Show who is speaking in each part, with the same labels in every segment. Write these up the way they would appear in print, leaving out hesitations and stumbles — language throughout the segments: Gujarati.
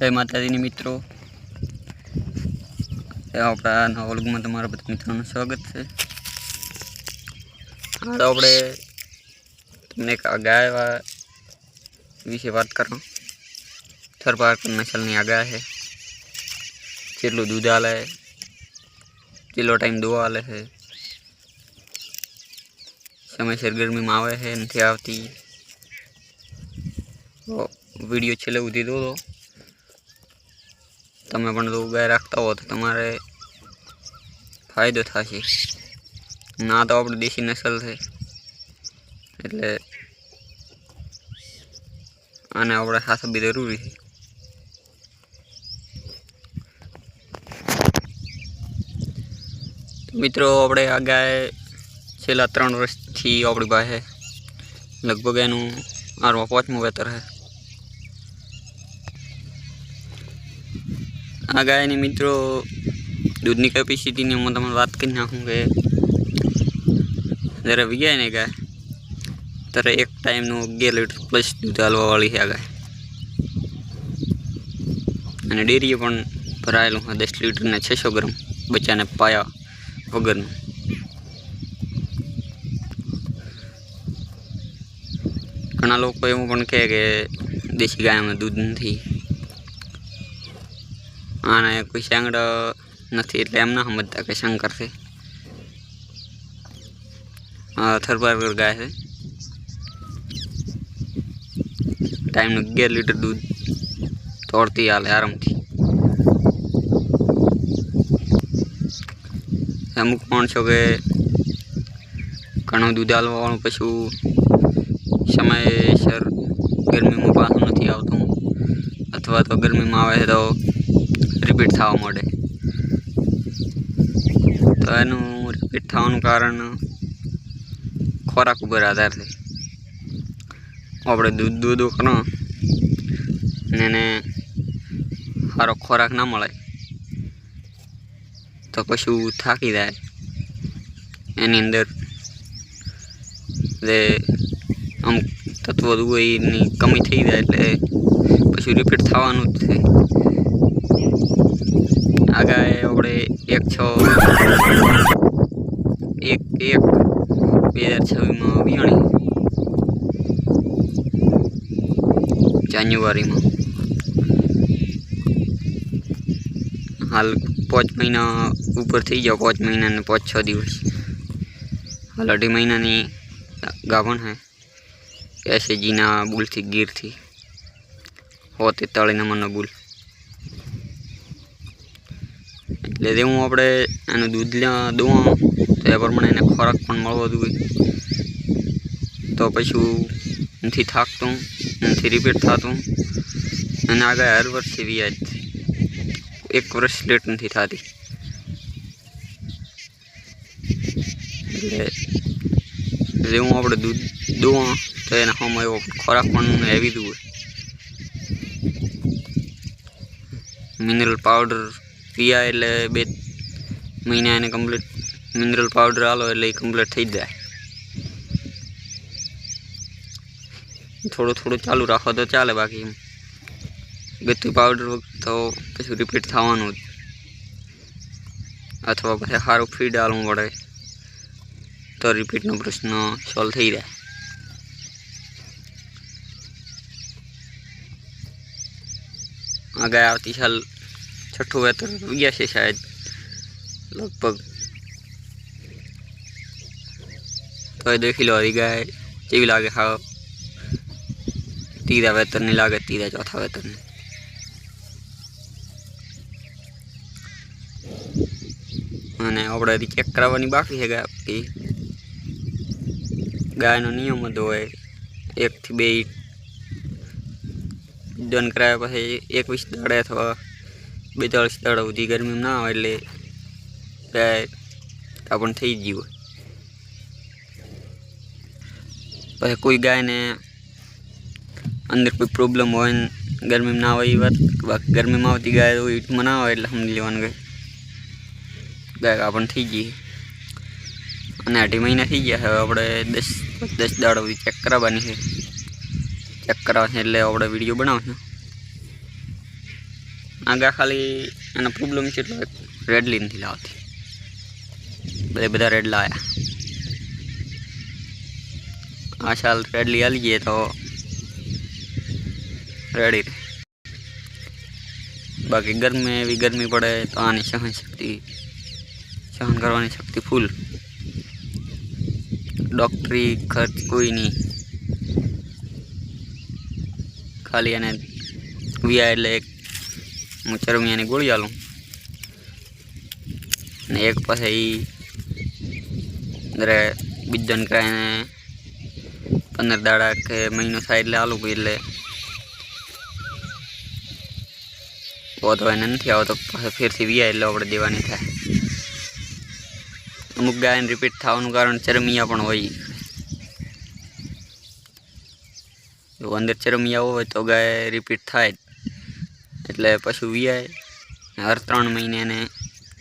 Speaker 1: जय माताजी मित्रों, अपना नवा व्लॉग में तमारा बधा मित्रों स्वागत है। आज आपणे तमने एक गाय विषे बात करो। थरपारकर नस्लनी आ गाय है। કેટલું दूध आले है, કેટલો टाइम दुआ आले है, समयसर गर्मी में आवे है नहीं आवती। तो वीडियो छेल्ले सुधी दो तमे पण जो गाय राखता हो तो तमारे फायदो थशे। ना तो आपणी देशी नस्ल है एटले आने आपणे साचववी जरूरी है। मित्रों अपने आ गाय छेल्ला 3 वर्षथी अपनी पासे लगभग एनु 8वां-5मुं वेतर है। आ गायनी मित्रों दूधनी कैपेसिटी ની હું તમને વાત કરી નાખું કે જ્યારે વિગાય ને ગાય ત્યારે એક ટાઈમનું 11 લીટર પ્લસ દૂધ આલવા વાળી છે આ ગાય। અને ડેરીએ પણ ભરાયેલું છે 10 લીટર ને 600 ગ્રામ બચ્ચાને પાયા વગરનું। ઘણા લોકો એવું પણ કહે કે દેશી ગાયમાં દૂધ નથી, आने कोई सांगड़ नहीं एटले एम ना समझता कि शंकर से। थरपारकर गाय है। टाइम 11 लीटर दूध तोड़ती आले आराम थी। अमुक माणसों के घणुं दूध आलवा वाळुं पशु समयसर गर्मी में पाछुं नथी आवतुं अथवा तो गर्मी में आवे तो रिपीट थवा मांडे। तो एनु रिपीट थवानुं कारण खोराक पर आधार है। आपणे दूध दूधो करो ने सारो खोराक ना मळे तो पशु थाकी जाए। एनी अंदर जे अमुक तत्व एनी कमी थई जाए एटले पशु रिपीट थवानुं ज छे। आ गाय अपने 1/6/2026 में वियाणी जान्युआरी में। हाल 5 महीना ऊपर थी गया, 5 महीना ने 5-6 दिवस। हाल 2.5 महीना गाभण है। ऐसे जीना बुल थी गिर थी 43 नंबर बुल। એટલે હું આપણે એનું दूध દોવા તો એ પ્રમાણે એને ખોરાક પણ મળવો જોઈએ તો પશુ નથી થાકતું, નથી રિપીટ થતું। અને આ ગાય હર વર્ષે વિયાય જ 1 વર્ષ લેટ નથી થતી। એટલે જે હું આપણે दूध દોવા તો એના સામે એવો ખોરાક પણ હેવી જોઈએ। મિનરલ પાવડર पिया एटले 2 महीना ने कम्प्लीट मिनरल पाउडर आलो एटले कम्प्लीट थई जाए। थोड़ो थोड़ो चालू राखो तो चाले, बाकी गत्तू पाउडर तो पछी रिपीट थवानुं ज। अथवा पछी सारू फीड आलवुं पड़े तो रिपीटनो प्रश्न सॉल्व थई जाए। आ गाय आवती साल 6ठुं वेतर विया छे शायद लगभग। तो देखी लो गाय केवी लागे। हाँ 3 वेतर नहीं लागे, 3 चौथा वेतर नहीं। अने आपणे हजी चेक कराववानी बाकी है। गाय आपकी गायनो नियम ज होय 1 થી 2 डन कराया पछी 21 दाड़े अथवा 42 दाड़ा सुधी गर्मी में ना आवे एटले गाय आपण थई गई होय। पछी कोई गाय ने अंदर कोई प्रॉब्लम होय गर्मी में ना आवे ए वात, बाकी गर्मी में आवती गाय तो हीट में ना आवे एटले समजी लेवानुं के गाय आपण थई गई। अने 2.5 महीना थई गया है। आपणे 10 दाड़ा सुधी चेक कराववानी है। चेक करावे एटले आपणे विडियो बनावशुं। આગા ખાલી એનો પ્રોબ્લેમ છે એટલે રેડલી નથી લાવતી, બધા રેડલા આવ્યા. આ સાલ રેડલી હાલી ગઈ તો રેડી રહે. બાકી ગરમી એવી ગરમી પડે તો આની સહન કરવાની શક્તિ ફૂલ. ડોક્ટરી ખર્ચ કોઈ નહીં, ખાલી એને વિયા એટલે એક હું ચરમિયાની ગોળી આલું ને એક પાસે એ જરા બીજન કરાવીને 15 દાડા કે મહિનો થાય એટલે આલું એટલે વધો એને નથી આવતો. પછી ફેરથી વિયા એટલે આપણે દેવાની થાય. અમુક ગાયને રિપીટ થવાનું કારણ ચરમિયા પણ હોય. જો અંદર ચરમિયા હોય તો ગાય રિપીટ થાય એટલે પછી વિયાય. હર 3 મહિને એને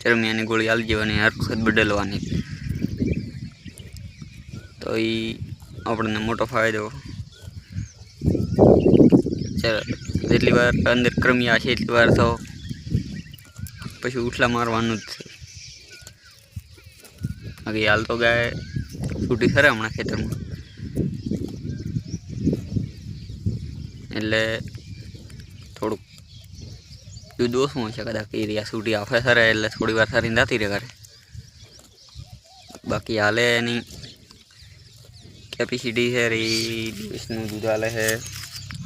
Speaker 1: ચરમિયાની ગોળી આલી દેવાની, હર વખત બદલવાની. તો એ આપણને મોટો ફાયદો. જેટલી વાર અંદર ક્રમિયા છે એટલી વાર તો પછી ઉઠલા મારવાનું જ છે. બાકી હાલ તો ગાય છૂટી ખરે હમણાં ખેતરમાં, એટલે થોડુંક દૂધ ઓછું હોય છે કદાચ. એ રહ્યા છૂટી આફે સરે એટલે થોડી વાર સરીને જાતી રહે કરે. બાકી હાલે એની કેપેસિટી છે એ દિવસનું દૂધ હાલે છે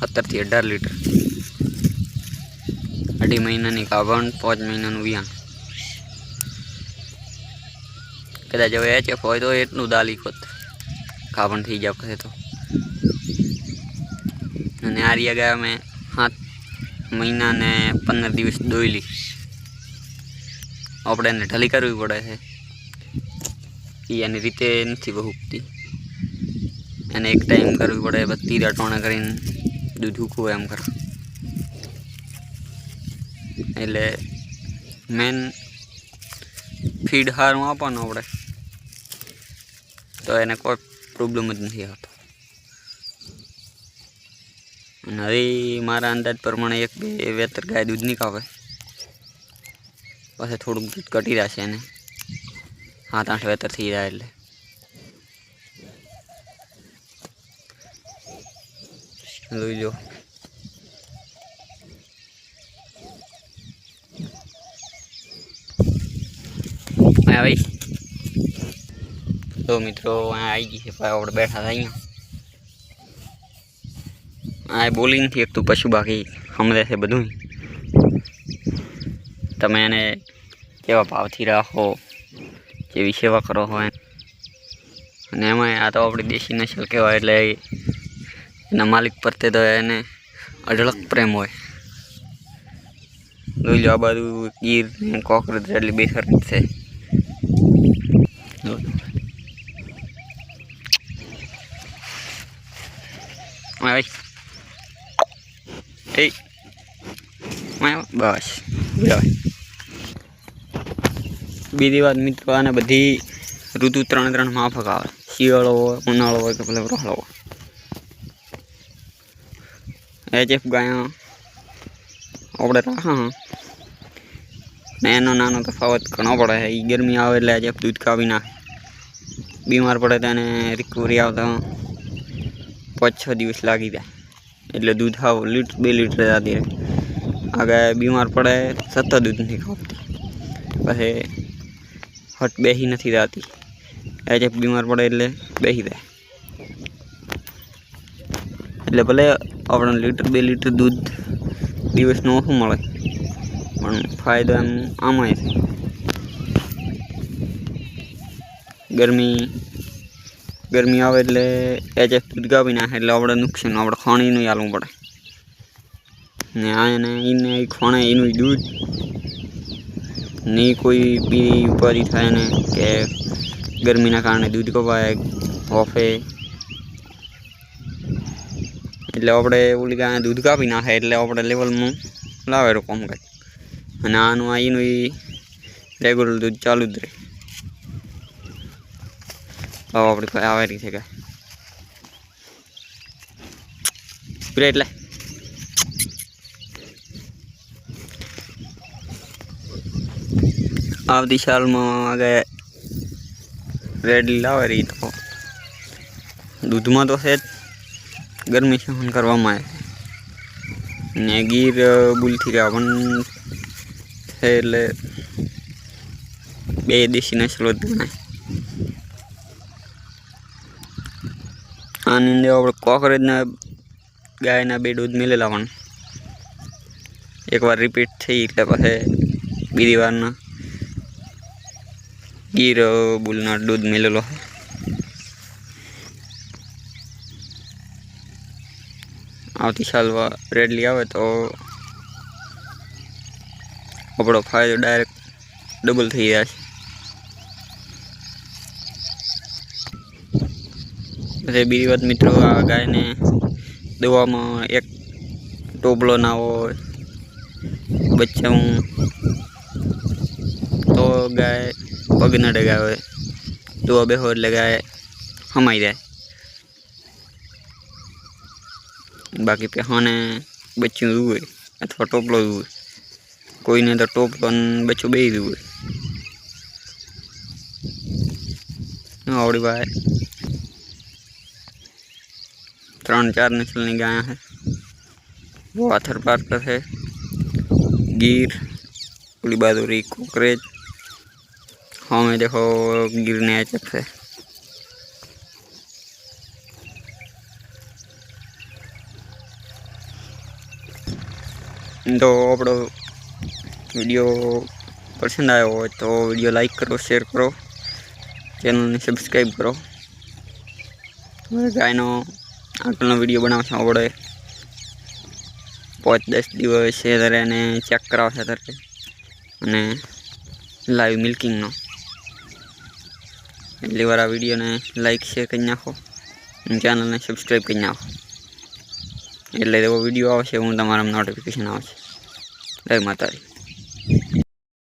Speaker 1: 17 થી 18 લીટર. 2.5 મહિનાની કાવણ, 5 મહિનાનું વિયાણ. કદાચ હવે HF હોય તો એટલું દાલી ખોત કાવણ થઈ જાય પછી તો. અને આ રહ્યા ગયા મેં 7 મહિના ને 15 દિવસ દોયલી. આપણે એને ઢલી કરવી પડે છે, એ એની રીતે નથી બહુ ઉગતી. એને એક ટાઈમ કરવી પડે, બસ તીરા ટોણા કરીને દૂધ ઉકવું એમ કરે. એટલે મેન ફીડ સારું આપવાનું આપણે તો એને કોઈ પ્રોબ્લેમ જ નથી આવતો. અને હવે મારા અંદાજ પ્રમાણે 1-2 વેતર ગાય દૂધ નહીં કાપે, પછી થોડુંક દૂધ ઘટી રહેશે એને 7-8 વેતર થઈ જાય એટલે. જોઈ લો ભાઈ. તો મિત્રો અહીંયા આવી ગઈ છે, આપણે બેઠા હતા અહીંયા. આ બોલી નથી એક તું પશુ, બાકી સમજે છે બધું. તમે એને કેવા ભાવથી રાખો, જેવી સેવા કરો હોય. અને એમાં આ તો આપણી દેશી નસલ કહેવાય એટલે એના માલિક પ્રત્યે તો એને અઢળક પ્રેમ હોય. જોઈ લો આ બાજુ ગીર ને કોકરેજ એટલે 2 સરખી છે. બસ બીજી વાત મિત્રો, આને બધી ઋતુ 3 માફક આવે. શિયાળો હોય, ઉનાળો હોય કે ભલે વરાળો હોય. HF ગાયો આપણે રાખા ને એનો નાનો તફાવત ઘણો પડે છે. એ ગરમી આવે એટલે HF દૂધ કાપી નાખે. બીમાર પડે તો એને રિકવરી આવતા 5-6 દિવસ લાગી જાય. એટલે દૂધ આવ 1-2 લીટર જતી રહે. આગળ બીમાર પડે સતત દૂધ નથી ખાવતી, પછી હટ બેસી નથી જતી. HF બીમાર પડે એટલે બેસી જાય. એટલે ભલે આપણે 1-2 લીટર દૂધ દિવસનું ઓછું મળે, પણ ફાયદો એમ આમાંય છે. ગરમી આવે એટલે HF દૂધ કાપી નાખે એટલે આપણે નુકસાન. આપણે ખાણીનું હાલવું પડે ને આ એને એને ખાણે એનું દૂધ નહીં કોઈ બી ઉપાધિ થાય ને કે ગરમીના કારણે દૂધ કપાય હોફે. એટલે આપણે ઓલી ગાય દૂધ કાપી નાખે એટલે આપણે લેવલમાં લાવે કોમ કાંઈ. અને આનું એનું રેગ્યુલર દૂધ ચાલુ જ રહે. હવે આપણે કોઈ આવે રહી છે ગાય એટલે આવતી સાલમાં આગળ રેડલી લાવે રહી તો દૂધમાં તો છે જ ગરમી સહન કરવામાં આવે ને ગીર બુલથી રહ્યા પણ છે એટલે બે દેશી નસલો જ ગણાય. આની અંદર આપણે કોકરેજના ગાયના બે દૂધ મેળેલા પણ એકવાર રિપીટ થઈ એટલે પછી બીજી વારના ગીર બુલના દૂધ મેળેલો. આવતી સાલ રેડલી આવે તો આપણો ફાયદો ડાયરેક્ટ ડબલ થઈ જાય છે. પછી બીજી વાત મિત્રો, આ ગાયને દવામાં એક ટોપલો ના હોય બચ્ચા તો ગાય પગ ન ડગાવે, દવા બેહો એટલે ગાય હમાઈ જાય. બાકી પેહાને બચ્ચું જુએ અથવા ટોપલો જુએ, કોઈને તો ટોપલો ને બચ્ચું બે જુએ. આવડી ભાઈ 3-4 नस्ल गाय है. वाथर पार्क है, गिर पूरी बादुरी कोकरेज. हाँ में देखो गिर ने चक है. तो अपनो वीडियो पसंद आया हो तो वीडियो लाइक करो, शेर करो, चैनल ने सब्सक्राइब करो. गायनो आटलो वीडियो बनाव आवड़े 5-10 दिवस ने चेक कराव अने लाइव मिल्किंग नो एटली वार आ वीडियो ने लाइक शेर कर नाखो, चैनल ने सब्सक्राइब कर नाखो एटले एवो वीडियो आवशे हूँ तमारा नोटिफिकेशन आवशे. जय माता दी.